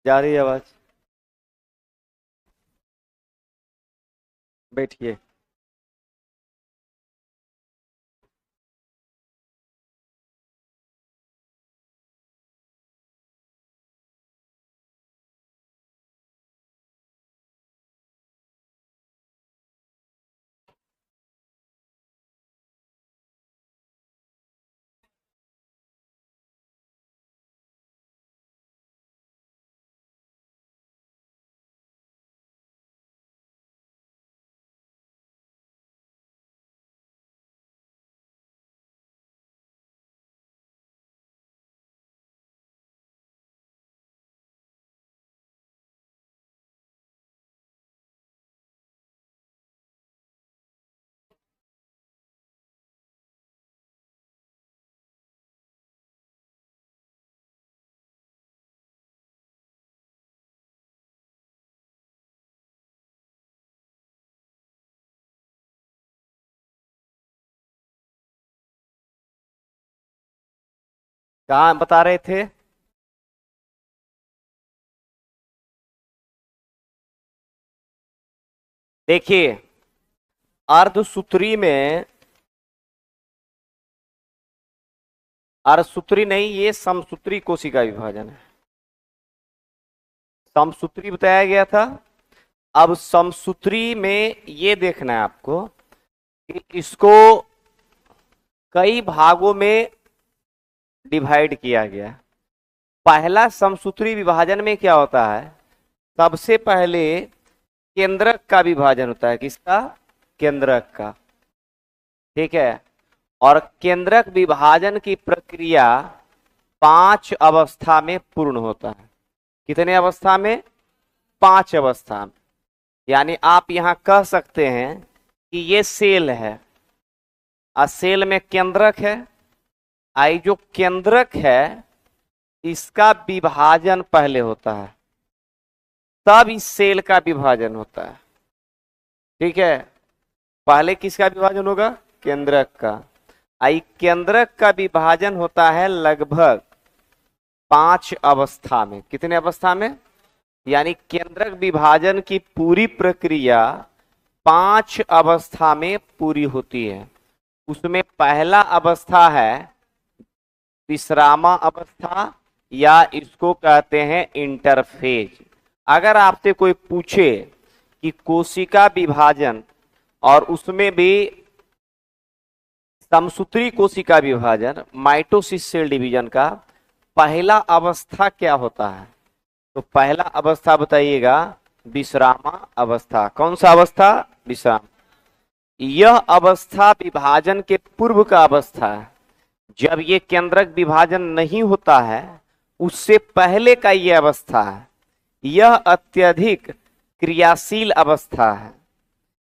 जा रही है आवाज? बैठिए। कहाँ बता रहे थे? देखिए, अर्धसूत्री में, अर्धसूत्री नहीं, ये समसूत्री कोशिका विभाजन है। समसूत्री बताया गया था। अब समसूत्री में ये देखना है आपको कि इसको कई भागों में डिवाइड किया गया। पहला समसूत्री विभाजन में क्या होता है? सबसे पहले केंद्रक का विभाजन होता है। किसका? केंद्रक का। ठीक है। और केंद्रक विभाजन की प्रक्रिया 5 अवस्था में पूर्ण होता है। कितने अवस्था में? 5 अवस्था में। यानी आप यहां कह सकते हैं कि ये सेल है और सेल में केंद्रक है। आई जो केंद्रक है इसका विभाजन पहले होता है, तब इस सेल का विभाजन होता है। ठीक है। पहले किसका विभाजन होगा? केंद्रक का। आई केंद्रक का विभाजन होता है लगभग 5 अवस्था में। कितने अवस्था में? यानी केंद्रक विभाजन की पूरी प्रक्रिया 5 अवस्था में पूरी होती है। उसमें पहला अवस्था है विश्रामा अवस्था, या इसको कहते हैं इंटरफेज। अगर आपसे कोई पूछे कि कोशिका विभाजन और उसमें भी समसूत्री कोशिका विभाजन, माइटोसिस सेल डिवीजन का पहला अवस्था क्या होता है, तो पहला अवस्था बताइएगा विश्रामा अवस्था। कौन सा अवस्था? विश्राम। यह अवस्था विभाजन के पूर्व का अवस्था है। जब ये केंद्रक विभाजन नहीं होता है उससे पहले का यह अवस्था है। यह अत्यधिक क्रियाशील अवस्था है।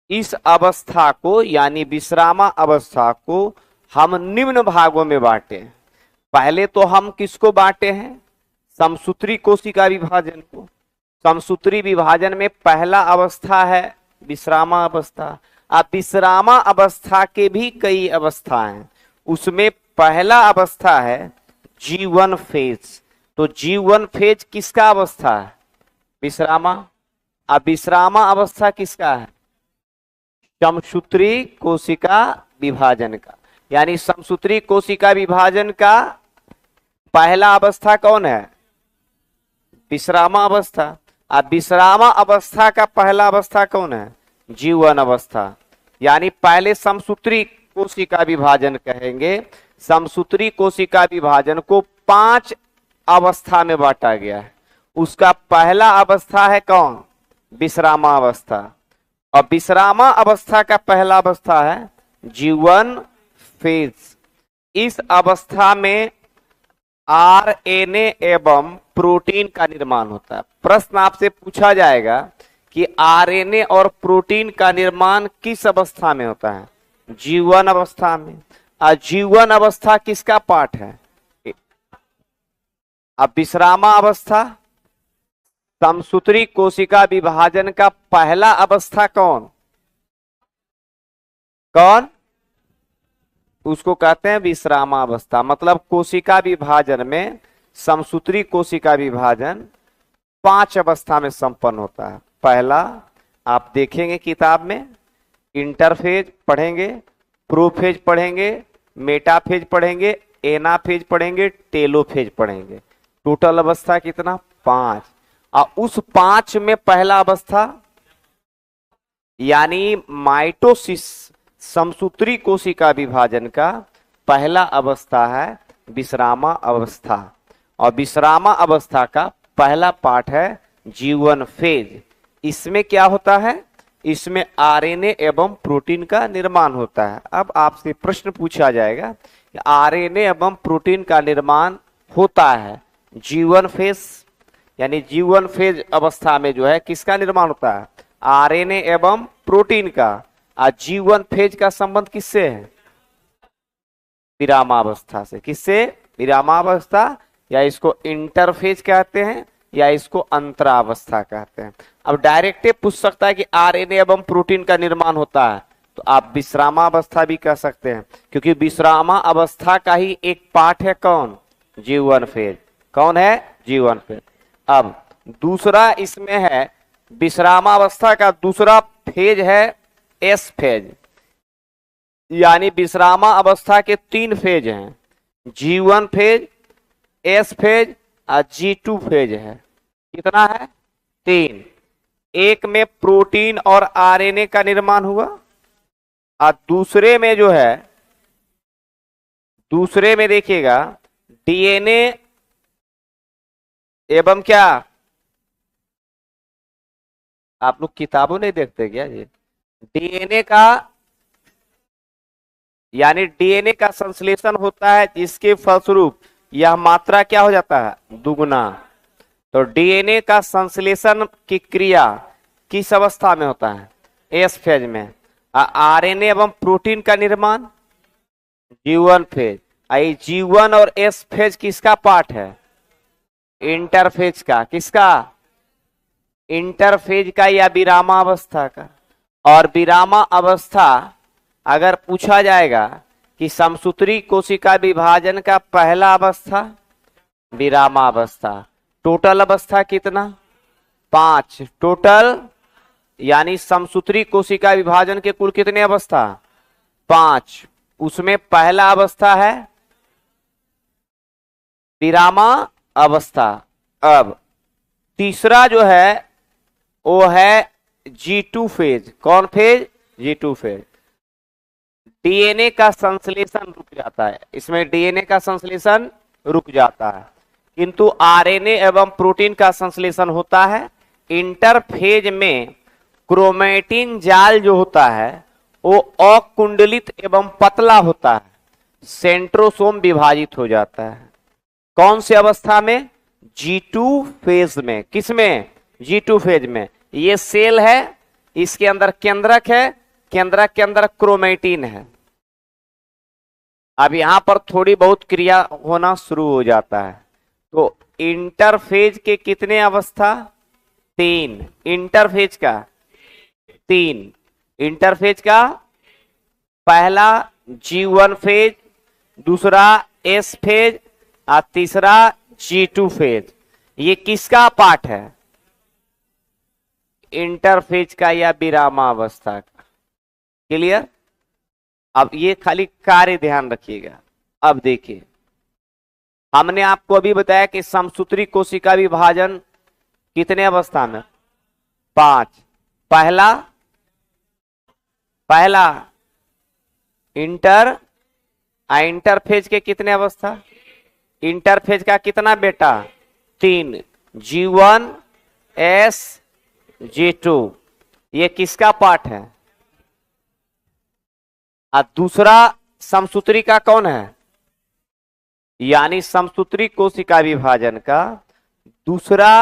इस अवस्था को यानी विश्रामा अवस्था को हम निम्न भागों में बांटे। पहले तो हम किसको बांटे हैं? समसूत्री कोशिका विभाजन को। समसूत्री विभाजन में पहला अवस्था है विश्रामा अवस्था। अब विश्रामा अवस्था के भी कई अवस्था हैं। उसमें पहला अवस्था है G1 फेज। तो G1 फेज किसका अवस्था है? विश्रामा। अब विश्रामा अवस्था किसका है? समसूत्री कोशिका विभाजन का। यानी समसूत्री कोशिका विभाजन का पहला अवस्था कौन है? विश्रामा अवस्था। अब विश्रामा अवस्था का पहला अवस्था कौन है? G1 अवस्था। यानी पहले समसूत्री कोशिका विभाजन कहेंगे। समसूत्री कोशिका विभाजन को 5 अवस्था में बांटा गया है। उसका पहला अवस्था है कौन? विश्रामा अवस्था। और विश्रामा अवस्था का पहला अवस्था है G1 फेज। इस अवस्था में आरएनए एवं प्रोटीन का निर्माण होता है। प्रश्न आपसे पूछा जाएगा कि आरएनए और प्रोटीन का निर्माण किस अवस्था में होता है? G1 अवस्था में। G1 अवस्था किसका पार्ट है? अब विश्रामा अवस्था, समसूत्री कोशिका विभाजन का पहला अवस्था कौन? कौन? उसको कहते हैं विश्रामा अवस्था। मतलब कोशिका विभाजन में समसूत्री कोशिका विभाजन 5 अवस्था में संपन्न होता है। पहला आप देखेंगे किताब में, इंटरफेज पढ़ेंगे, प्रोफेज पढ़ेंगे, मेटाफेज पढ़ेंगे, एनाफेज पढ़ेंगे, टेलोफेज पढ़ेंगे। टोटल अवस्था कितना? 5। और उस 5 में पहला अवस्था यानी माइटोसिस, समसूत्री कोशिका विभाजन का पहला अवस्था है विश्रामा अवस्था। और विश्रामा अवस्था का पहला पार्ट है G1 फेज। इसमें क्या होता है? इसमें आरएनए एवं प्रोटीन का निर्माण होता है। अब आपसे प्रश्न पूछा जाएगा कि आरएनए एवं प्रोटीन का निर्माण होता है G1 फेज, यानी G1 फेज अवस्था में जो है किसका निर्माण होता है? आरएनए एवं प्रोटीन का। और G1 फेज का संबंध किससे है? विरामावस्था से। किससे? विरामावस्था, या इसको इंटरफेज कहते हैं या इसको अंतरावस्था कहते हैं। अब डायरेक्ट पूछ सकता है कि आरएनए एवं प्रोटीन का निर्माण होता है, तो आप विश्रामावस्था भी कह सकते हैं, क्योंकि विश्रामा अवस्था का ही एक पार्ट है कौन? G1 phase. कौन है? G1 phase. अब दूसरा इसमें है विश्रामावस्था का दूसरा फेज है S फेज, यानी विश्रामा अवस्था के 3 फेज हैं, G1 फेज, S फेज और G2 फेज है। कितना है? 3। एक में प्रोटीन और आरएनए का निर्माण हुआ, और दूसरे में जो है, दूसरे में देखिएगा डीएनए एवं क्या, आप लोग किताबों नहीं देखते क्या जी? डीएनए का, यानी डीएनए का संश्लेषण होता है, जिसके फलस्वरूप यह मात्रा क्या हो जाता है? दुगुना। तो डीएनए का संश्लेषण की क्रिया किस अवस्था में होता है? एस फेज में। आरएनए एवं प्रोटीन का निर्माण G1 फेज। आई G1 और एस फेज किसका पार्ट है? इंटरफेज का। किसका? इंटरफेज का या विरामावस्था का। और विरामा अवस्था अगर पूछा जाएगा कि समसूत्री कोशिका विभाजन का पहला अवस्था विरामावस्था। टोटल अवस्था कितना? 5 टोटल, यानी समसूत्री कोशिका विभाजन के कुल कितने अवस्था? 5। उसमें पहला अवस्था है विरामा अवस्था। अब तीसरा जो है वो है G2 फेज। कौन फेज? G2 phase. डीएनए का संश्लेषण रुक जाता है, इसमें डीएनए का संश्लेषण रुक जाता है, किंतु आरएनए एवं प्रोटीन का संश्लेषण होता है। इंटरफेज में क्रोमेटिन जाल जो होता है वो अकुंडलित एवं पतला होता है, सेंट्रोसोम विभाजित हो जाता है। कौन सी अवस्था में? G2 फेज में। किसमें? G2 फेज में। ये सेल है, इसके अंदर केंद्रक है, केंद्रक के अंदर क्रोमेटिन है। अब यहां पर थोड़ी बहुत क्रिया होना शुरू हो जाता है। तो इंटरफेज के कितने अवस्था? 3। इंटरफेज का 3। इंटरफेज का पहला G1 फेज, दूसरा S फेज और तीसरा G2 फेज। ये किसका पार्ट है? इंटरफेज का या विरामावस्था का। क्लियर? अब ये खाली कार्य ध्यान रखिएगा। अब देखिए, हमने आपको अभी बताया कि समसूत्री कोशिका विभाजन कितने अवस्था में? 5। पहला इंटरफेज के कितने अवस्था? इंटरफेज का कितना बेटा? 3। G1 S G2। ये किसका पार्ट है? और दूसरा समसूत्री का कौन है? यानी समसूत्री कोशिका विभाजन का दूसरा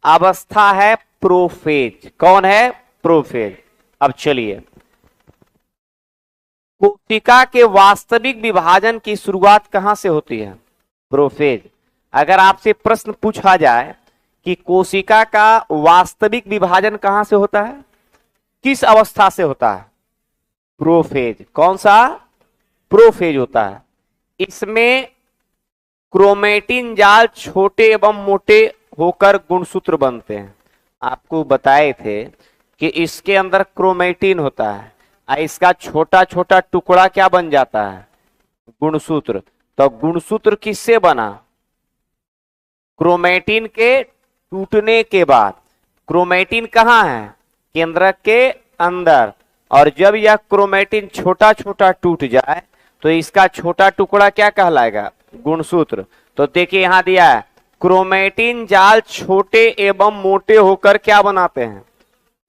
अवस्था है प्रोफेज। कौन है? प्रोफेज। अब चलिए, कोशिका के वास्तविक विभाजन की शुरुआत कहां से होती है? प्रोफेज। अगर आपसे प्रश्न पूछा जाए कि कोशिका का वास्तविक विभाजन कहां से होता है, किस अवस्था से होता है? प्रोफेज। कौन सा? प्रोफेज होता है। इसमें क्रोमेटिन जाल छोटे एवं मोटे होकर गुणसूत्र बनते हैं। आपको बताए थे कि इसके अंदर क्रोमेटिन होता है और इसका छोटा छोटा टुकड़ा क्या बन जाता है, गुणसूत्र। तो गुणसूत्र किससे बना, क्रोमेटिन के टूटने के बाद। क्रोमेटिन कहाँ है, केंद्रक के अंदर। और जब यह क्रोमेटिन छोटा छोटा टूट जाए तो इसका छोटा टुकड़ा क्या कहलाएगा, गुणसूत्र। तो देखिए यहां दिया है, क्रोमेटिन जाल छोटे एवं मोटे होकर क्या बनाते हैं,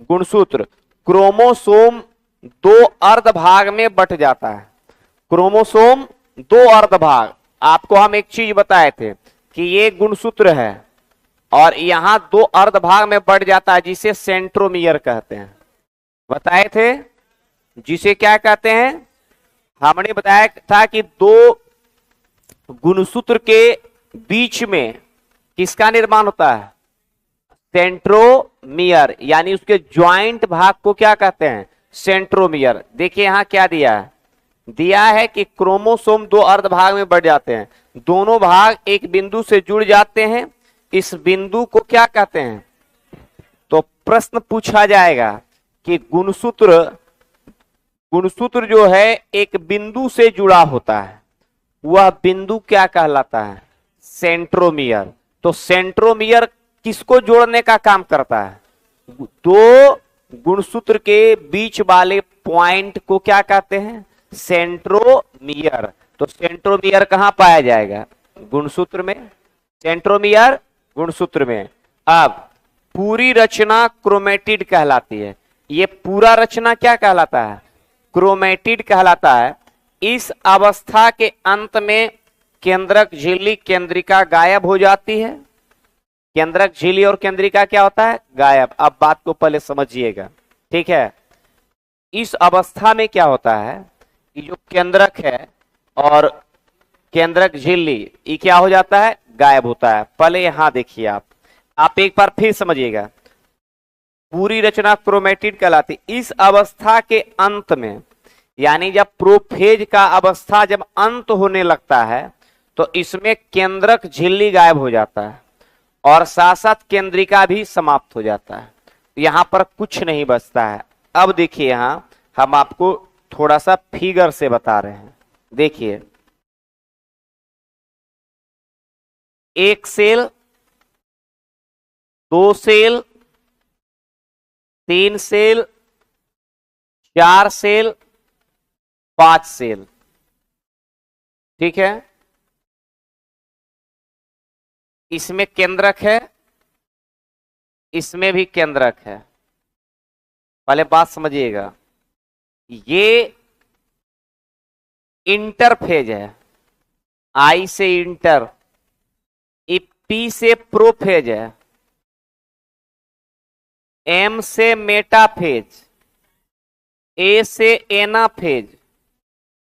गुणसूत्र। क्रोमोसोम दो अर्ध भाग में बट जाता है। क्रोमोसोम दो अर्ध भाग, आपको हम एक चीज बताए थे कि ये गुणसूत्र है और यहां दो अर्ध भाग में बढ़ जाता है, जिसे सेंट्रोमियर कहते हैं। बताए थे, जिसे क्या कहते हैं, हमने बताया था कि दो गुणसूत्र के बीच में किसका निर्माण होता है, सेंट्रोमियर, यानी उसके ज्वाइंट भाग को क्या कहते हैं, सेंट्रोमियर। देखिए यहां क्या दिया है, दिया है कि क्रोमोसोम दो अर्ध भाग में बढ़ जाते हैं, दोनों भाग एक बिंदु से जुड़ जाते हैं, इस बिंदु को क्या कहते हैं। तो प्रश्न पूछा जाएगा कि गुणसूत्र जो है एक बिंदु से जुड़ा होता है, वह बिंदु क्या कहलाता है, सेंट्रोमियर। तो सेंट्रोमियर किसको जोड़ने का काम करता है, दो गुणसूत्र के बीच वाले पॉइंट को क्या कहते हैं, सेंट्रोमियर। तो सेंट्रोमियर कहां पाया जाएगा, गुणसूत्र में, सेंट्रोमियर गुणसूत्र में। अब पूरी रचना क्रोमेटिड कहलाती है। ये पूरा रचना क्या कहलाता है, क्रोमेटिड कहलाता है। इस अवस्था के अंत में केंद्रक झिल्ली केंद्रिका गायब हो जाती है। केंद्रक झिल्ली और केंद्रिका क्या होता है, गायब। अब बात को पहले समझिएगा, ठीक है। इस अवस्था में क्या होता है कि जो केंद्रक है और केंद्रक झिल्ली, ये क्या हो जाता है, गायब होता है। पहले यहां देखिए, आप एक बार फिर समझिएगा। पूरी रचना क्रोमेटिड कहलाती। इस अवस्था के अंत में, यानी जब प्रोफेज का अवस्था जब अंत होने लगता है तो इसमें केंद्रक झिल्ली गायब हो जाता है और साथ साथ केंद्रिका भी समाप्त हो जाता है। यहां पर कुछ नहीं बचता है। अब देखिए यहां हम आपको थोड़ा सा फिगर से बता रहे हैं। देखिए, एक सेल, दो सेल, तीन सेल, चार सेल, पांच सेल, ठीक है। इसमें केंद्रक है, इसमें भी केंद्रक है। पहले बात समझिएगा, ये इंटरफेज है, आई से इंटर, पी से प्रोफेज है, एम से मेटाफेज, ए से एनाफेज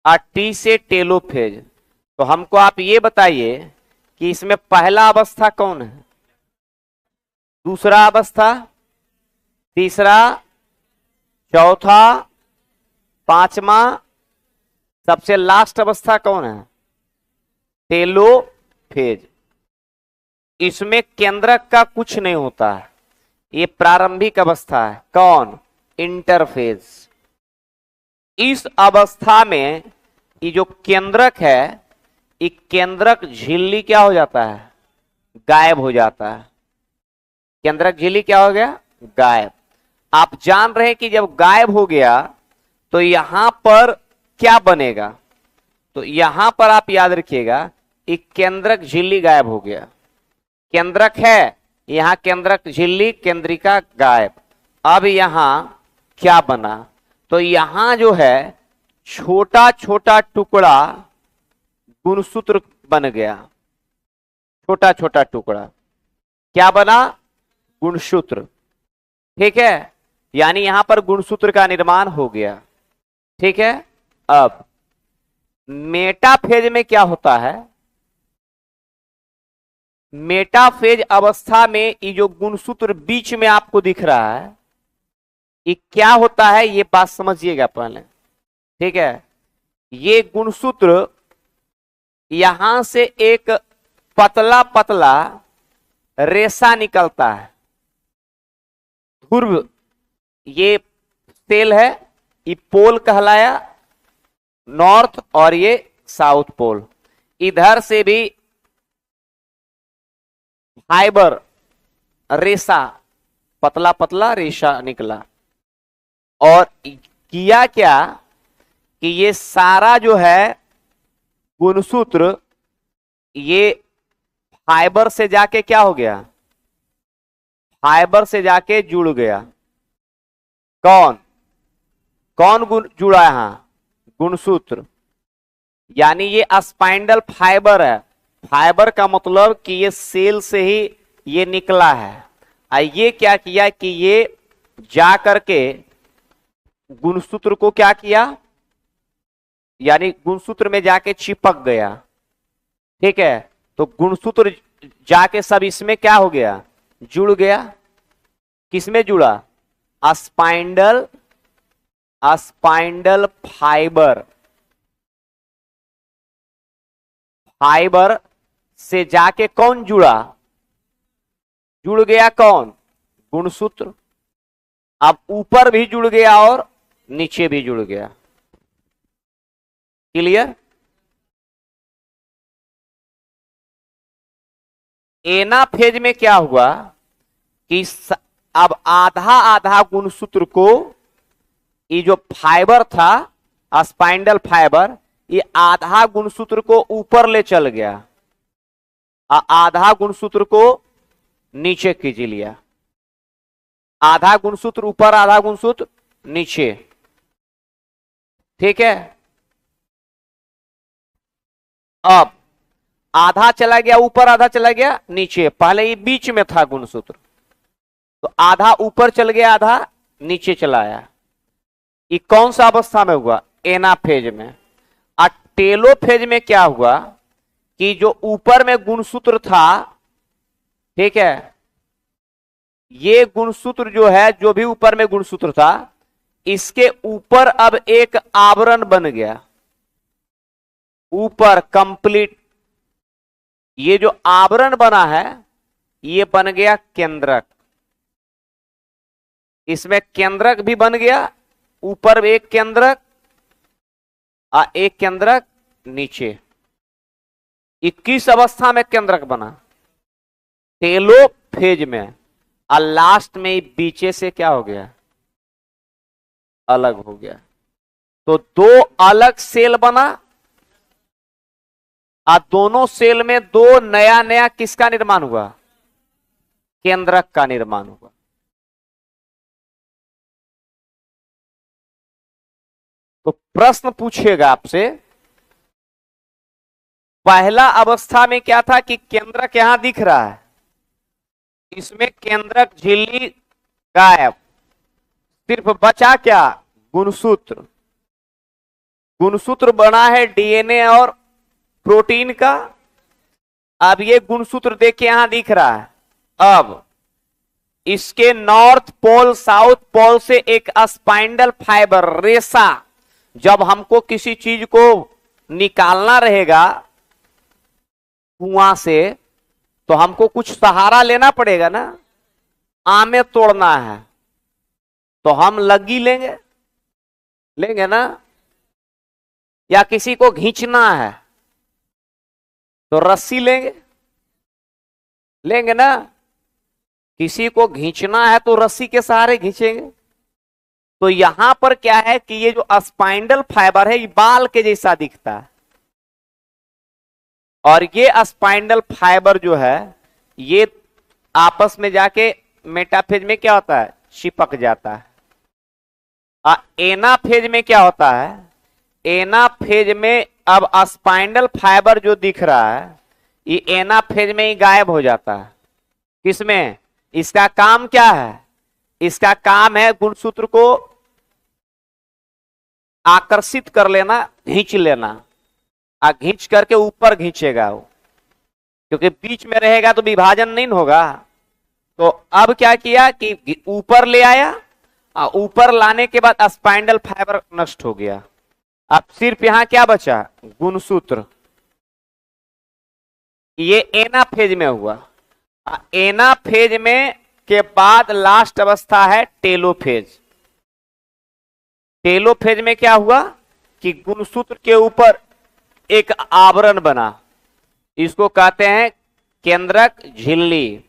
और टी से टेलोफेज। तो हमको आप ये बताइए कि इसमें पहला अवस्था कौन है, दूसरा अवस्था, तीसरा, चौथा, पांचवा, सबसे लास्ट अवस्था कौन है, टेलोफेज। इसमें केंद्रक का कुछ नहीं होता है, ये प्रारंभिक अवस्था है। कौन, इंटरफेज। इस अवस्था में ये जो केंद्रक है, ये केंद्रक झिल्ली क्या हो जाता है, गायब हो जाता है। केंद्रक झिल्ली क्या हो गया, गायब। आप जान रहे हैं कि जब गायब हो गया तो यहां पर क्या बनेगा, तो यहां पर आप याद रखिएगा, एक केंद्रक झिल्ली गायब हो गया। केंद्रक है, यहां केंद्रक झिल्ली केंद्रिका गायब। अब यहां क्या बना, तो यहां जो है छोटा छोटा टुकड़ा गुणसूत्र बन गया। छोटा छोटा टुकड़ा क्या बना, गुणसूत्र, ठीक है। यानी यहां पर गुणसूत्र का निर्माण हो गया, ठीक है। अब मेटाफेज में क्या होता है, मेटाफेज अवस्था में ये जो गुणसूत्र बीच में आपको दिख रहा है, ये क्या होता है, ये बात समझिएगा पहले, ठीक है। ये गुणसूत्र यहां से एक पतला पतला रेशा निकलता है। ध्रुव ये सेल है, ये पोल कहलाया नॉर्थ, और ये साउथ पोल। इधर से भी फाइबर रेशा, पतला पतला रेशा निकला। और किया क्या कि ये सारा जो है गुणसूत्र ये फाइबर से जाके क्या हो गया, फाइबर से जाके जुड़ गया। कौन कौन जुड़ा यहां, गुणसूत्र, यानी ये स्पाइंडल फाइबर है। फाइबर का मतलब कि ये सेल से ही ये निकला है। ये क्या किया कि ये जा करके गुणसूत्र को क्या किया, यानी गुणसूत्र में जाके चिपक गया। ठीक है, तो गुणसूत्र जाके सब इसमें क्या हो गया, जुड़ गया। किसमें जुड़ा, स्पाइंडल, स्पाइंडल फाइबर, फाइबर से जाके कौन जुड़ा, जुड़ गया कौन, गुणसूत्र। अब ऊपर भी जुड़ गया और नीचे भी जुड़ गया। क्लियर। एनाफेज में क्या हुआ कि अब आधा आधा गुणसूत्र को, ये जो फाइबर था स्पाइंडल फाइबर, ये आधा गुणसूत्र को ऊपर ले चल गया, आधा गुणसूत्र को नीचे खींच लिया। आधा गुणसूत्र ऊपर, आधा गुणसूत्र नीचे। ठीक है, अब आधा चला गया ऊपर, आधा चला गया नीचे। पहले ये बीच में था गुणसूत्र, तो आधा ऊपर चल गया, आधा नीचे चला आया। ये कौन सा अवस्था में हुआ, एनाफेज में। और टेलोफेज में क्या हुआ कि जो ऊपर में गुणसूत्र था, ठीक है, ये गुणसूत्र जो है, जो भी ऊपर में गुणसूत्र था, इसके ऊपर अब एक आवरण बन गया, ऊपर कंप्लीट। ये जो आवरण बना है ये बन गया केंद्रक। इसमें केंद्रक भी बन गया, ऊपर एक केंद्रक और एक केंद्रक नीचे। 21 अवस्था में केंद्रक बना टेलोफेज में, और लास्ट में बीचे से क्या हो गया, अलग हो गया। तो दो अलग सेल बना, और दोनों सेल में दो नया नया किसका निर्माण हुआ, केंद्रक का निर्माण हुआ। तो प्रश्न पूछेगा आपसे, पहला अवस्था में क्या था कि केंद्रक यहां दिख रहा है, इसमें केंद्रक झिल्ली गायब, सिर्फ बचा क्या, गुणसूत्र। गुणसूत्र बना है डीएनए और प्रोटीन का। अब ये गुणसूत्र देखिए यहां दिख रहा है। अब इसके नॉर्थ पोल साउथ पोल से एक स्पाइंडल फाइबर रेशा, जब हमको किसी चीज को निकालना रहेगा कुआं से, तो हमको कुछ सहारा लेना पड़ेगा ना। आमे तोड़ना है तो हम लग्गी लेंगे, लेंगे ना, या किसी को खींचना है तो रस्सी लेंगे, लेंगे ना। किसी को खींचना है तो रस्सी के सहारे खींचेंगे। तो यहां पर क्या है कि ये जो स्पाइंडल फाइबर है ये बाल के जैसा दिखता है, और ये स्पाइंडल फाइबर जो है ये आपस में जाके मेटाफेज में क्या होता है, चिपक जाता है। एनाफेज में क्या होता है, एनाफेज में अब स्पाइंडल फाइबर जो दिख रहा है ये एनाफेज में ही गायब हो जाता है। किसमें, इसका काम क्या है, इसका काम है गुणसूत्र को आकर्षित कर लेना, खींच लेना, खींच करके ऊपर खींचेगा वो, क्योंकि बीच में रहेगा तो विभाजन नहीं होगा। तो अब क्या किया कि ऊपर ले आया, ऊपर लाने के बाद स्पाइंडल फाइबर नष्ट हो गया। अब सिर्फ यहां क्या बचा, गुणसूत्र। ये एनाफेज में हुआ। एनाफेज में के बाद लास्ट अवस्था है टेलोफेज। टेलोफेज में क्या हुआ कि गुणसूत्र के ऊपर एक आवरण बना, इसको कहते हैं केंद्रक झिल्ली।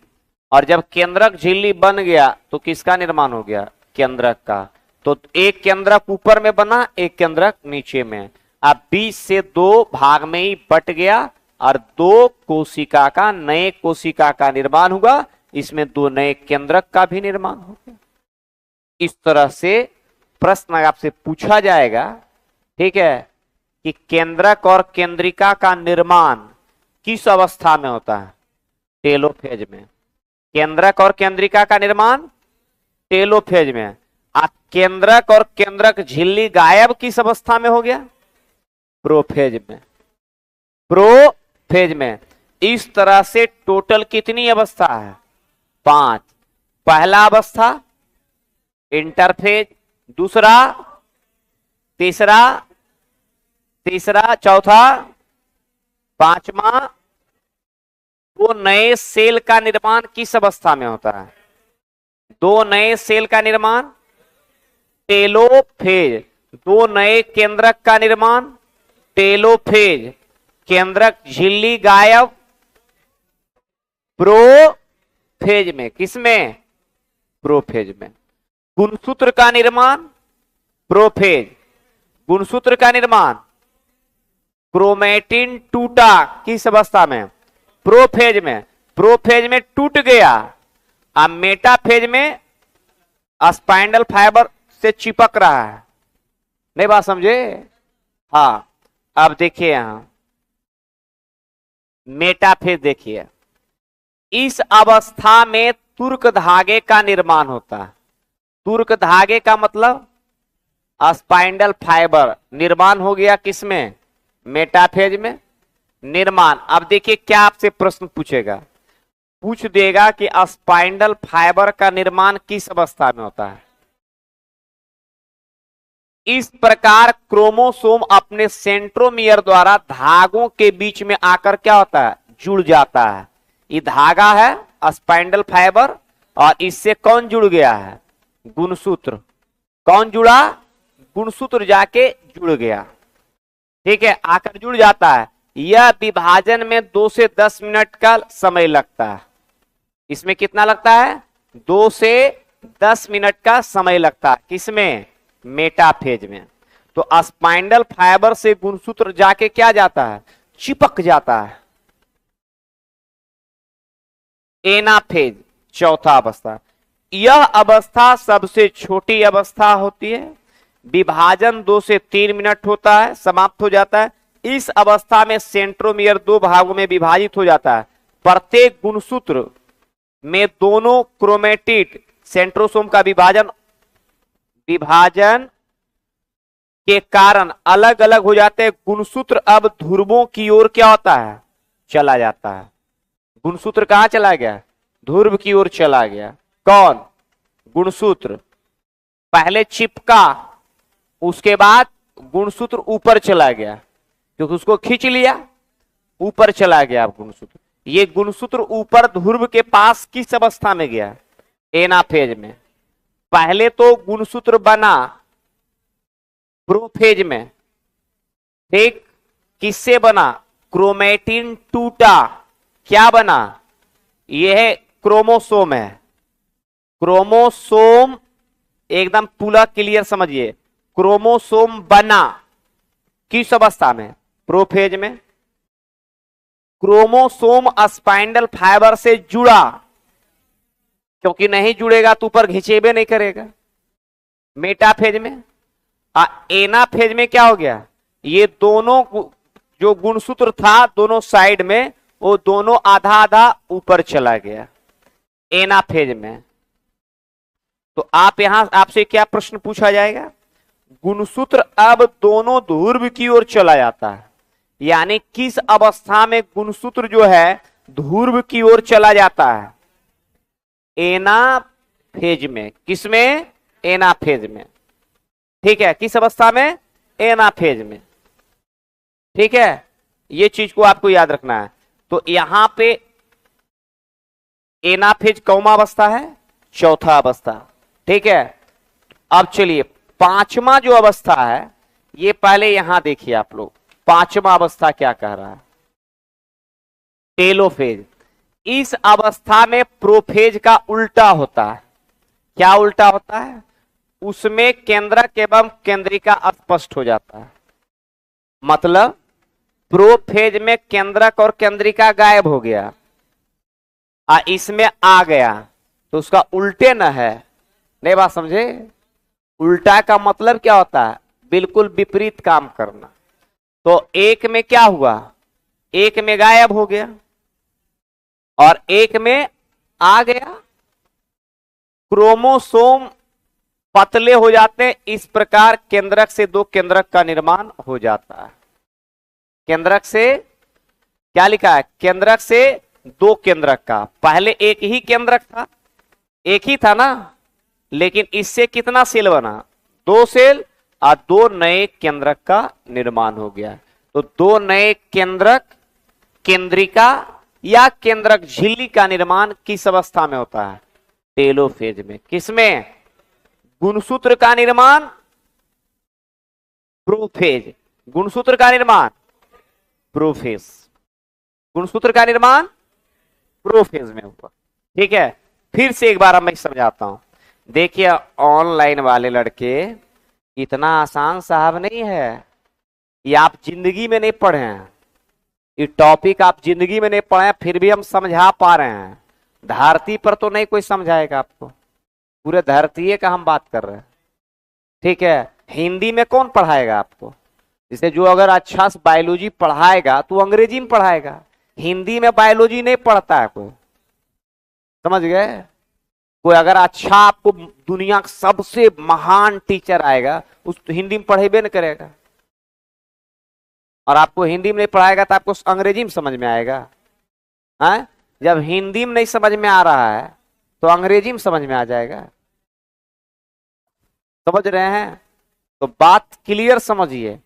और जब केंद्रक झिल्ली बन गया तो किसका निर्माण हो गया? केंद्रक का। तो एक केंद्रक ऊपर में बना, एक केंद्रक नीचे में। अब बीच से दो भाग में ही बट गया और दो कोशिका का, नए कोशिका का निर्माण हुआ। इसमें दो नए केंद्रक का भी निर्माण हो गया। इस तरह से प्रश्न आपसे पूछा जाएगा, ठीक है, कि केंद्रक और केंद्रिका का निर्माण किस अवस्था में होता है? टेलोफेज में। केंद्रक और केंद्रिका का निर्माण टेलोफेज में। केंद्रक और केंद्रक झिल्ली गायब किस अवस्था में हो गया? प्रोफेज में। प्रोफेज में। इस तरह से टोटल कितनी अवस्था है? 5। पहला अवस्था इंटरफेज, दूसरा, तीसरा, चौथा, पांचवा। दो नए सेल का निर्माण किस अवस्था में होता है? दो नए सेल का निर्माण टेलोफेज। दो नए केंद्रक का निर्माण टेलोफेज। केंद्रक झिल्ली गायब प्रोफेज में। किसमें? प्रोफेज में। गुणसूत्र का निर्माण प्रोफेज। गुणसूत्र का निर्माण क्रोमेटिन टूटा किस अवस्था में? प्रोफेज में। प्रोफेज में टूट गया। अब मेटाफेज में स्पाइंडल फाइबर से चिपक रहा है। नहीं बात समझे? हाँ, अब देखिए यहां मेटाफेज देखिए। इस अवस्था में तुर्क धागे का निर्माण होता है। तुर्क धागे का मतलब स्पाइंडल फाइबर निर्माण हो गया किसमें? मेटाफेज में निर्माण। अब देखिए क्या आपसे प्रश्न पूछेगा, पूछ देगा कि स्पाइंडल फाइबर का निर्माण किस अवस्था में होता है? इस प्रकार क्रोमोसोम अपने सेंट्रोमियर द्वारा धागों के बीच में आकर क्या होता है? जुड़ जाता है। ये धागा है स्पाइंडल फाइबर और इससे कौन जुड़ गया है? गुणसूत्र। कौन जुड़ा? गुणसूत्र जाके जुड़ गया। ठीक है, आकर जुड़ जाता है। यह विभाजन में 2 से 10 मिनट का समय लगता है। इसमें कितना लगता है? 2 से 10 मिनट का समय लगता है। किसमें? मेटाफेज में। तो स्पाइंडल फाइबर से गुणसूत्र जाके क्या जाता है? चिपक जाता है। एनाफेज चौथा अवस्था। यह अवस्था सबसे छोटी अवस्था होती है। विभाजन 2 से 3 मिनट होता है, समाप्त हो जाता है। इस अवस्था में सेंट्रोमियर 2 भागों में विभाजित हो जाता है। प्रत्येक गुणसूत्र में दोनों क्रोमेटिड सेंट्रोसोम का विभाजन के कारण अलग अलग हो जाते हैं। गुणसूत्र अब ध्रुवों की ओर क्या होता है? चला जाता है। गुणसूत्र कहां चला गया? ध्रुव की ओर चला गया। कौन? गुणसूत्र। पहले चिपका, उसके बाद गुणसूत्र ऊपर चला गया क्योंकि उसको खींच लिया, ऊपर चला गया गुणसूत्र। ये गुणसूत्र ऊपर ध्रुव के पास किस अवस्था में गया? एनाफेज में। पहले तो गुणसूत्र बना प्रोफेज में। ठीक, किससे बना? क्रोमेटिन टूटा, क्या बना? यह क्रोमोसोम है। क्रोमोसोम एकदम पूरा क्लियर समझिए। क्रोमोसोम बना किस अवस्था में? प्रोफेज में। क्रोमोसोम स्पाइंडल फाइबर से जुड़ा, क्योंकि नहीं जुड़ेगा तो ऊपर घिंचेबे नहीं करेगा। मेटाफेज में। एनाफेज में क्या हो गया? ये दोनों जो गुणसूत्र था दोनों साइड में, वो दोनों आधा आधा ऊपर चला गया एनाफेज में। तो आप यहां आपसे क्या प्रश्न पूछा जाएगा? गुणसूत्र अब दोनों ध्रुव की ओर चला जाता है, यानी किस अवस्था में गुणसूत्र जो है ध्रुव की ओर चला जाता है? एनाफेज में। किसमें? एनाफेज में। ठीक है, किस अवस्था में? एनाफेज में। ठीक है, ये चीज को आपको याद रखना है। तो यहां पे एनाफेज कौमा अवस्था है? चौथा अवस्था। ठीक है, अब चलिए पांचवा जो अवस्था है, ये पहले यहां देखिए आप लोग, पांचवा अवस्था क्या कह रहा है? टेलोफेज। इस अवस्था में प्रोफेज का उल्टा होता है। क्या उल्टा होता है? उसमें केंद्रक एवं केंद्रिका स्पष्ट हो जाता है। मतलब प्रोफेज में केंद्रक और केंद्रिका गायब हो गया, इसमें आ गया, तो उसका उल्टे न है। नहीं बात समझे? उल्टा का मतलब क्या होता है? बिल्कुल विपरीत काम करना। तो एक में क्या हुआ? एक में गायब हो गया और एक में आ गया। क्रोमोसोम पतले हो जाते हैं, इस प्रकार केंद्रक से दो केंद्रक का निर्माण हो जाता है। केंद्रक से क्या लिखा है? केंद्रक से दो केंद्रक का। पहले एक ही केंद्रक था, एक ही था ना, लेकिन इससे कितना सेल बना? दो सेल, और दो नए केंद्रक का निर्माण हो गया। तो दो नए केंद्रक, केंद्रिका या केंद्रक झिल्ली का निर्माण किस अवस्था में होता है? टेलोफेज में। किसमें? गुणसूत्र का निर्माण प्रोफेज। गुणसूत्र का निर्माण प्रोफेज। गुणसूत्र का निर्माण प्रोफेज में हुआ। ठीक है, फिर से एक बार मैं समझाता हूं। देखिए ऑनलाइन वाले लड़के, इतना आसान साहब नहीं है, ये आप जिंदगी में नहीं पढ़े हैं, ये टॉपिक आप जिंदगी में नहीं पढ़े हैं, फिर भी हम समझा पा रहे हैं। धरती पर तो नहीं कोई समझाएगा आपको, पूरे धरती का हम बात कर रहे हैं। ठीक है, हिंदी में कौन पढ़ाएगा आपको? जैसे जो अगर अच्छा से बायोलॉजी पढ़ाएगा तो अंग्रेजी में पढ़ाएगा, हिंदी में बायोलॉजी नहीं पढ़ता है कोई। समझ गए? कोई अगर अच्छा आपको दुनिया का सबसे महान टीचर आएगा, उस तो हिंदी में पढ़ेबे न करेगा, और आपको हिंदी में नहीं पढ़ाएगा तो आपको अंग्रेजी में समझ में आएगा। है? जब हिंदी में नहीं समझ में आ रहा है तो अंग्रेजी में समझ में आ जाएगा। समझ रहे हैं? तो बात क्लियर समझिए।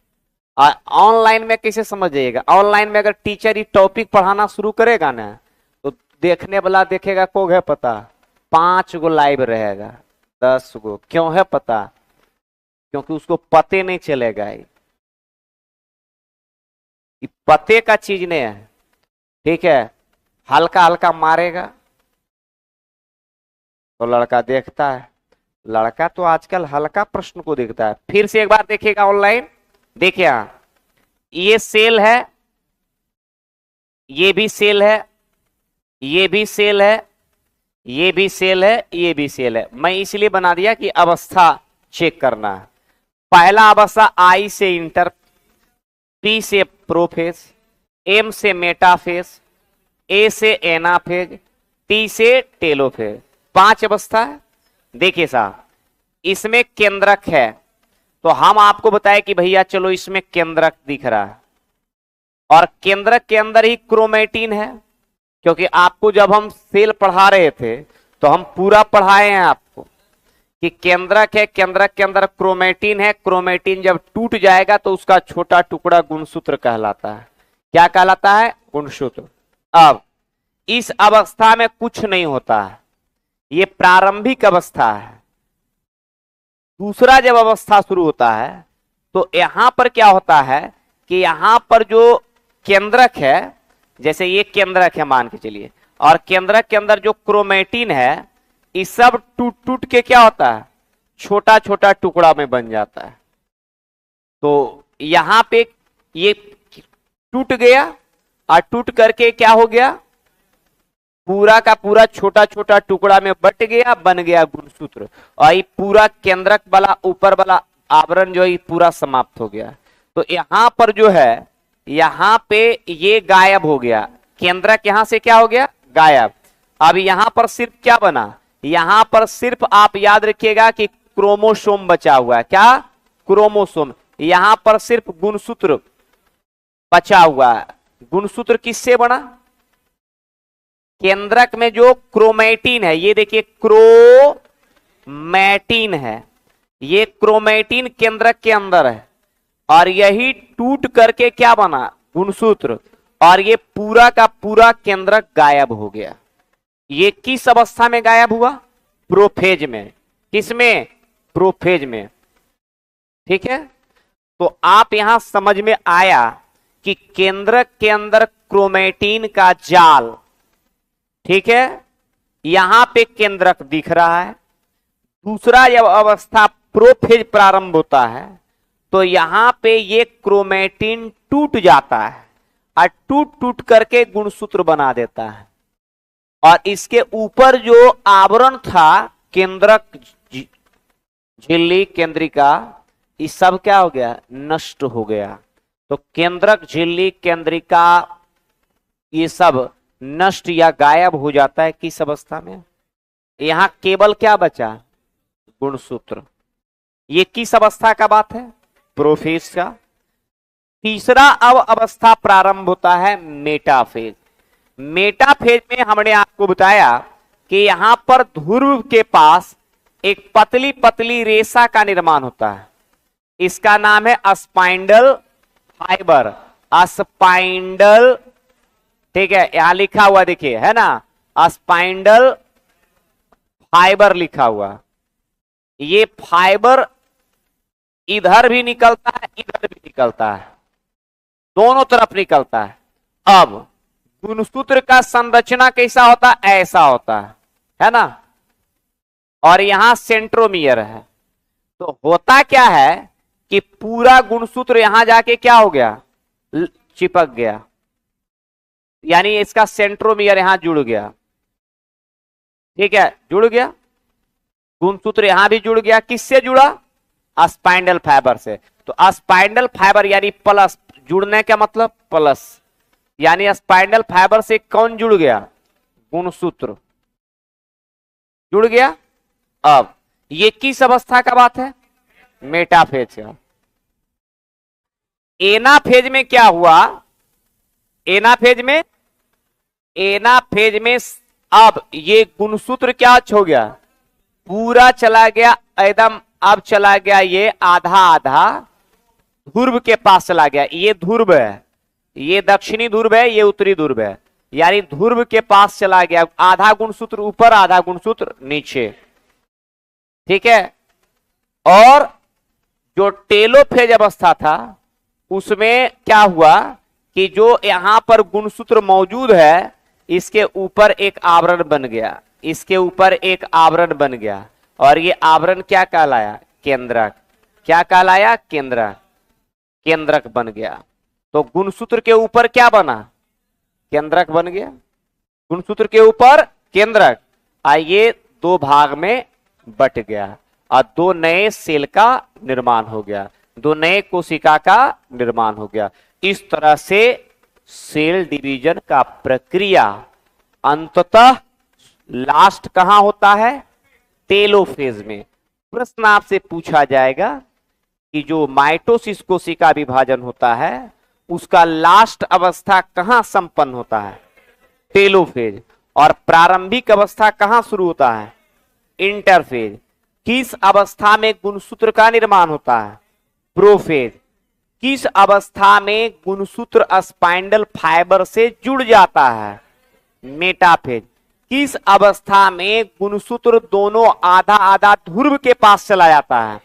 ऑनलाइन में कैसे समझिएगा? ऑनलाइन में अगर टीचर ही टॉपिक पढ़ाना शुरू करेगा ना, तो देखने वाला देखेगा, को है पता 5 गो लाइव रहेगा, 10 गो। क्यों है पता? क्योंकि उसको पते नहीं चलेगा, ये पते का चीज नहीं है। ठीक है, हल्का हल्का मारेगा तो लड़का देखता है। लड़का तो आजकल हल्का प्रश्न को देखता है। फिर से एक बार देखिएगा ऑनलाइन। देखिए ये सेल है, ये भी सेल है, ये भी सेल है, ये भी सेल है, ये भी सेल है। मैं इसलिए बना दिया कि अवस्था चेक करना है। पहला अवस्था आई से इंटर, पी से प्रोफेज, एम से मेटाफेज, ए से एनाफेज, टी से टेलोफेज। 5 अवस्था है। देखिए साहब, इसमें केंद्रक है, तो हम आपको बताए कि भैया चलो इसमें केंद्रक दिख रहा है, और केंद्रक के अंदर ही क्रोमेटिन है। क्योंकि आपको जब हम सेल पढ़ा रहे थे तो हम पूरा पढ़ाए हैं आपको कि केंद्रक है, केंद्रक के अंदर क्रोमेटिन है, क्रोमेटिन जब टूट जाएगा तो उसका छोटा टुकड़ा गुणसूत्र कहलाता है। क्या कहलाता है? गुणसूत्र। अब इस अवस्था में कुछ नहीं होता है, ये प्रारंभिक अवस्था है। दूसरा जब अवस्था शुरू होता है तो यहां पर क्या होता है कि यहां पर जो केंद्रक है, जैसे ये केंद्रक है मान के चलिए, और केंद्रक के अंदर जो क्रोमेटिन है, ये सब टूट टूट के क्या होता है? छोटा छोटा टुकड़ा में बन जाता है। तो यहां पे ये टूट गया, और टूट करके क्या हो गया? पूरा का पूरा छोटा छोटा टुकड़ा में बट गया, बन गया गुणसूत्र, और ये पूरा केंद्रक वाला ऊपर वाला आवरण जो है पूरा समाप्त हो गया। तो यहां पर जो है, यहां पे ये गायब हो गया, केंद्रक यहां से क्या हो गया? गायब। अब यहां पर सिर्फ क्या बना? यहां पर सिर्फ आप याद रखिएगा कि क्रोमोसोम बचा हुआ है। क्या? क्रोमोसोम। यहां पर सिर्फ गुणसूत्र बचा हुआ है। गुणसूत्र किससे बना? केंद्रक में जो क्रोमेटिन है, ये देखिए क्रोमैटिन है, ये क्रोमेटिन केंद्रक के अंदर है, और यही टूट करके क्या बना? गुणसूत्र, और ये पूरा का पूरा केंद्रक गायब हो गया। ये किस अवस्था में गायब हुआ? प्रोफेज में। किसमें? प्रोफेज में। ठीक है, तो आप यहां समझ में आया कि केंद्रक के अंदर क्रोमेटिन का जाल, ठीक है, यहां पे केंद्रक दिख रहा है। दूसरा जब अवस्था प्रोफेज प्रारंभ होता है तो यहां पे ये क्रोमेटिन टूट जाता है और टूट टूट करके गुणसूत्र बना देता है, और इसके ऊपर जो आवरण था केंद्रक, झिल्ली, केंद्रिका, ये सब क्या हो गया? नष्ट हो गया। तो केंद्रक, झिल्ली, केंद्रिका ये सब नष्ट या गायब हो जाता है किस अवस्था में? यहां केवल क्या बचा? गुणसूत्र। ये किस अवस्था का बात है? प्रोफेज का। तीसरा अब अवस्था प्रारंभ होता है मेटाफेज। मेटाफेज में हमने आपको बताया कि यहां पर ध्रुव के पास एक पतली पतली रेशा का निर्माण होता है, इसका नाम है स्पाइंडल फाइबर। स्पाइंडल, ठीक है, यहां लिखा हुआ देखिए, है ना, स्पाइंडल फाइबर लिखा हुआ। ये फाइबर इधर भी निकलता है, इधर भी निकलता है, दोनों तरफ निकलता है। अब गुणसूत्र का संरचना कैसा होता है? ऐसा होता है ना, और यहां सेंट्रोमियर है। तो होता क्या है कि पूरा गुणसूत्र यहां जाके क्या हो गया? चिपक गया, यानी इसका सेंट्रोमियर यहां जुड़ गया। ठीक है, जुड़ गया, गुणसूत्र यहां भी जुड़ गया। किससे जुड़ा? स्पाइंडल फाइबर से। तो स्पाइंडल फाइबर यानी प्लस, जुड़ने का मतलब प्लस, यानी स्पाइंडल फाइबर से कौन जुड़ गया? गुणसूत्र जुड़ गया। अब ये किस अवस्था का बात है? मेटाफेज का। एनाफेज में क्या हुआ? एनाफेज में अब ये गुणसूत्र क्या हो गया? पूरा चला गया एकदम। अब चला गया ये आधा आधा ध्रुव के पास चला गया। ये ध्रुव है, ये दक्षिणी ध्रुव है, ये उत्तरी ध्रुव है, यानी ध्रुव के पास चला गया। आधा गुणसूत्र ऊपर, आधा गुणसूत्र नीचे। ठीक है, और जो टेलोफेज अवस्था था उसमें क्या हुआ कि जो यहां पर गुणसूत्र मौजूद है इसके ऊपर एक आवरण बन गया, इसके ऊपर एक आवरण बन गया, और ये आवरण क्या कहलाया? केंद्रक। क्या कहलाया? केंद्रक। केंद्रक बन गया। तो गुणसूत्र के ऊपर क्या बना? केंद्रक बन गया। गुणसूत्र के ऊपर केंद्रक, आइए दो भाग में बट गया और दो नए सेल का निर्माण हो गया, दो नए कोशिका का निर्माण हो गया। इस तरह से सेल डिवीजन का प्रक्रिया अंततः लास्ट कहां होता है? टेलोफेज में। प्रश्न आपसे पूछा जाएगा कि जो माइटोसिस कोशिका विभाजन होता है उसका लास्ट अवस्था कहां संपन्न होता है? टेलोफेज। और प्रारंभिक अवस्था कहां शुरू होता है? इंटरफेज। किस अवस्था में गुणसूत्र का निर्माण होता है? प्रोफेज। किस अवस्था में गुणसूत्र स्पाइंडल फाइबर से जुड़ जाता है? मेटाफेज। किस अवस्था में गुणसूत्र दोनों आधा आधा ध्रुव के पास चला जाता है?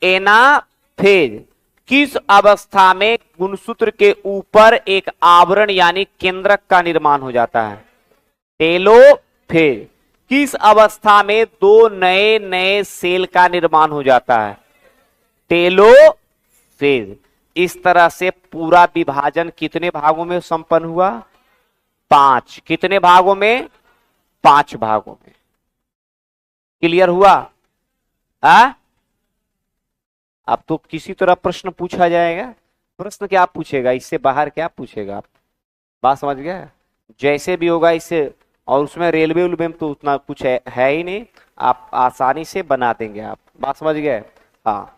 एनाफेज। किस अवस्था में गुणसूत्र के ऊपर एक आवरण यानी केंद्रक का निर्माण हो जाता है? टेलोफेज। किस अवस्था में दो नए नए सेल का निर्माण हो जाता है? टेलोफेज। इस तरह से पूरा विभाजन कितने भागों में संपन्न हुआ? 5। कितने भागों में? 5 भागों में। क्लियर हुआ? अब तो किसी तरह प्रश्न पूछा जाएगा। प्रश्न क्या पूछेगा, इससे बाहर क्या पूछेगा? आप बात समझ गए? जैसे भी होगा इससे, और उसमें रेलवे में तो उतना कुछ है ही नहीं, आप आसानी से बना देंगे। आप बात समझ गए? हाँ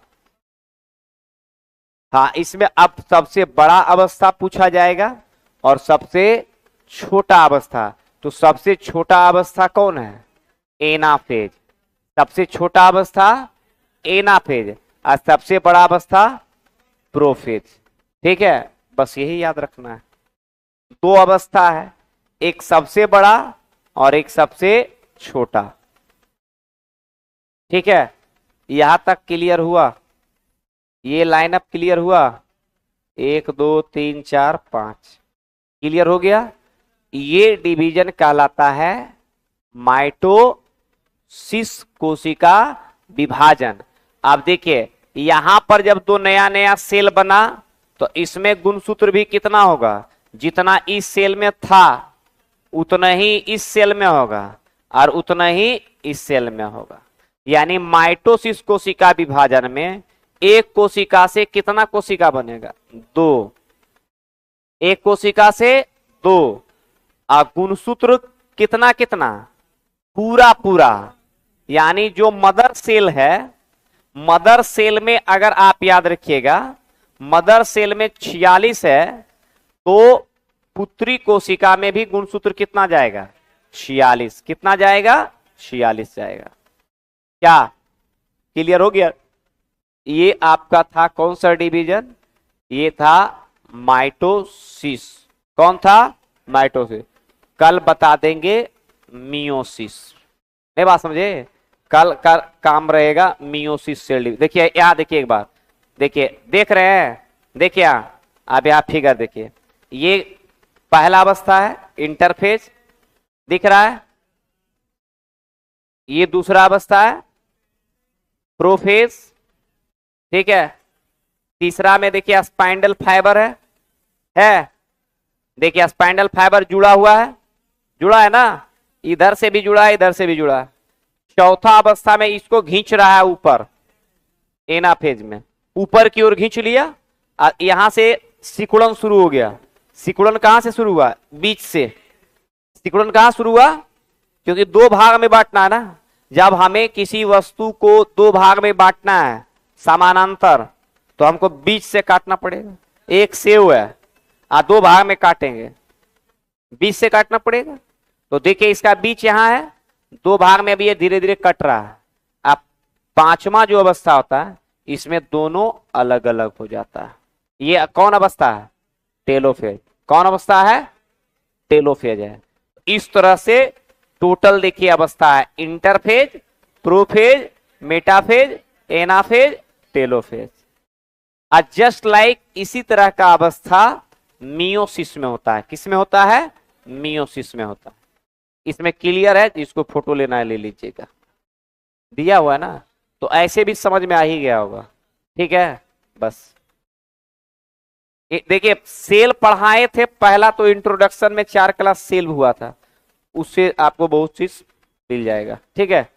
हाँ, इसमें अब सबसे बड़ा अवस्था पूछा जाएगा और सबसे छोटा अवस्था। तो सबसे छोटा अवस्था कौन है? एनाफेज। सबसे छोटा अवस्था एनाफेज और सबसे बड़ा अवस्था प्रोफेज। ठीक है, बस यही याद रखना है। दो अवस्था है, एक सबसे बड़ा और एक सबसे छोटा। ठीक है, यहां तक क्लियर हुआ? ये लाइनअप क्लियर हुआ? 1 2 3 4 5 क्लियर हो गया। ये डिवीजन कहलाता है माइटोसिस कोशिका विभाजन। अब देखिए यहां पर जब दो नया नया सेल बना तो इसमें गुणसूत्र भी कितना होगा? जितना इस सेल में था उतना ही इस सेल में होगा और उतना ही इस सेल में होगा। यानी माइटोसिस कोशिका विभाजन में एक कोशिका से कितना कोशिका बनेगा? 2। एक कोशिका से 2। और गुणसूत्र कितना कितना? पूरा पूरा। यानी जो मदर सेल है, मदर सेल में अगर आप याद रखिएगा मदर सेल में 46 है तो पुत्री कोशिका में भी गुणसूत्र कितना जाएगा? 46। कितना जाएगा? 46 जाएगा। क्या क्लियर हो गया? ये आपका था कौन सा डिवीजन? ये था माइटोसिस। कौन था? माइटोसिस। कल बता देंगे मियोसिस। नहीं बात समझे? कल का काम रहेगा मियोसिस सेल डिवीजन। देखिए यहां देखिए एक बार, देखिए देख रहे हैं? देखिए अब यहां फिगर देखिए, ये पहला अवस्था है इंटरफेज दिख रहा है, ये दूसरा अवस्था है प्रोफेज। ठीक है, तीसरा में देखिए स्पाइंडल फाइबर है। देखिए स्पाइंडल फाइबर जुड़ा हुआ है, जुड़ा है ना, इधर से भी जुड़ा है इधर से भी जुड़ा है। चौथा अवस्था में इसको खींच रहा है ऊपर, एनाफेज में ऊपर की ओर खींच लिया। यहां से सिकुड़न शुरू हो गया। सिकुड़न कहां से शुरू हुआ? बीच से। सिकुड़न कहां शुरू हुआ? क्योंकि दो भाग में बांटना है ना। जब हमें किसी वस्तु को दो भाग में बांटना है समानांतर तो हमको बीच से काटना पड़ेगा। एक सेव है दो भाग में काटेंगे, बीच से काटना पड़ेगा। तो देखिए इसका बीच यहां है, दो भाग में अभी ये धीरे धीरे कट रहा है। अब पांचवा जो अवस्था होता है इसमें दोनों अलग अलग हो जाता है। ये कौन अवस्था है? टेलोफेज। कौन अवस्था है? टेलोफेज है। इस तरह से टोटल देखिए अवस्था है interphase, prophase, metaphase, anaphase, telophase. Just like इसी तरह का अवस्था मियोसिस में होता है। किस में होता है? मियोसिस में होता है। इसमें क्लियर है? जिसको फोटो लेना है ले लीजिएगा, दिया हुआ है ना। तो ऐसे भी समझ में आ ही गया होगा। ठीक है, बस देखिए सेल पढ़ाए थे पहला तो इंट्रोडक्शन में 4 क्लास सेल हुआ था, उससे आपको बहुत चीज मिल जाएगा। ठीक है।